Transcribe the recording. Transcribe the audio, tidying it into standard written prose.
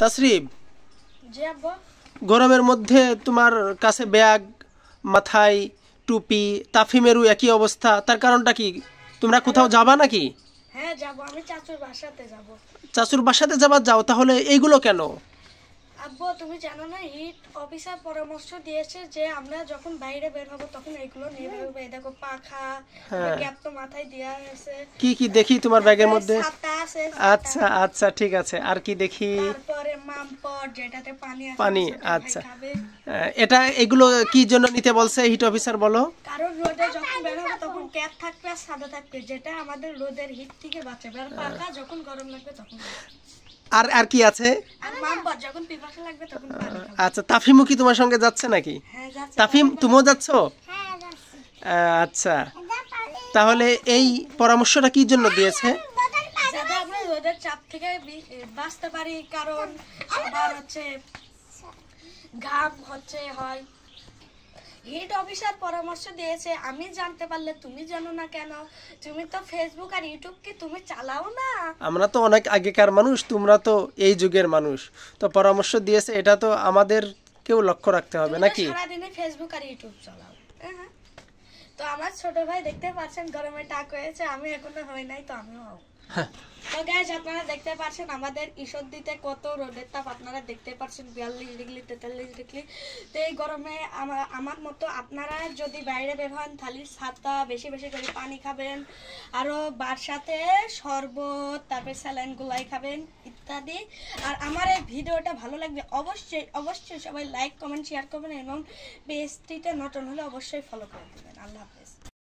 তাসরিব, জি আব্বু। গরমের মধ্যে তোমার কাছে ব্যাগ, মাথায় টুপি, তাফিমেরও একই অবস্থা, তার কারণটা কি? তোমরা কোথাও যাবা নাকি? হ্যাঁ যাব, আমি চাচুর বাসাতে যাব। চাচুর বাসাতে যাও, তাহলে এইগুলো কেন? আব্বু তুমি জানো না, হিট অফিসার পরামর্শ দিয়েছে যে আমরা যখন বাইরে বের হব তখন এগুলো নিয়ে বের হবো। এই দেখো পাখা, ক্যাপ তো মাথায় দেওয়া আছে। কি কি দেখি তোমার ব্যাগের মধ্যে? ছাতা আছে। আচ্ছা আচ্ছা, ঠিক আছে। আর কি দেখি? তারপরে মামপট, যেটাতে পানি আছে। পানি, আচ্ছা। এটা এগুলো কি জন্য নিতে বলছে হিট অফিসার, বলো? কারণ রোদে যখন বের হবে তখন ক্যাপ থাকবে আর ছাতা থাকবে, যেটা আমাদের রোদের হিট থেকে বাঁচাবে। আর পাখা যখন গরম লাগবে তখন। আর আর কি আছে? আর মামপট যখন পিপাসা লাগবে তখন পানি খাবে। আচ্ছা, তাফিমও কি তোমার সঙ্গে যাচ্ছে নাকি? হ্যাঁ যাচ্ছে। তাফিম, তুমিও যাচ্ছ? হ্যাঁ যাচ্ছি। আচ্ছা, তাহলে এই পরামর্শটা কি জন্য দিয়েছে? যাতে আমরা রোদের চাপ থেকে বাঁচতে পারি, কারণ সবার হচ্ছে ঘাম হয়। হিট অফিসার পরামর্শ দিয়েছে, আমি জানতে পারলে তুমি জানো না কেন? তুমি তো ফেসবুক আর ইউটিউব কি তুমি চালাও না? আমরা তো অনেক আগেকার মানুষ, তোমরা তো এই যুগের মানুষ, তো পরামর্শ দিয়েছে, এটা তো আমাদেরকেও লক্ষ্য রাখতে হবে নাকি? সারাদিনে ফেসবুক আর ইউটিউব চালাও। হ্যাঁ, তো আমার ছোট ভাই দেখতে পাচ্ছেন গরমে টাক হয়েছে, আমি এখনো হই নাই, তো আমিও হব। তো গাইস, আপনারা দেখতে পাচ্ছেন আমাদের ঈশ্বরদীতে কত রোদের তাপ, আপনারা দেখতে পাচ্ছেন 42 ডিগ্রি 43 ডিগ্রি। তো এই গরমে আমার মতো আপনারা যদি বাইরে বের হন, তাহলে ছাতা, বেশি বেশি করে পানি খাবেন, আরও সাথে শরবত, তারপরে স্যালাইন গুলাই খাবেন ইত্যাদি। আর আমার এই ভিডিওটা ভালো লাগবে অবশ্যই অবশ্যই সবাই লাইক কমেন্ট শেয়ার করবেন, এবং পেজটিতে নতুন হলে অবশ্যই ফলো করে দেবেন। আল্লাহ হাফেজ।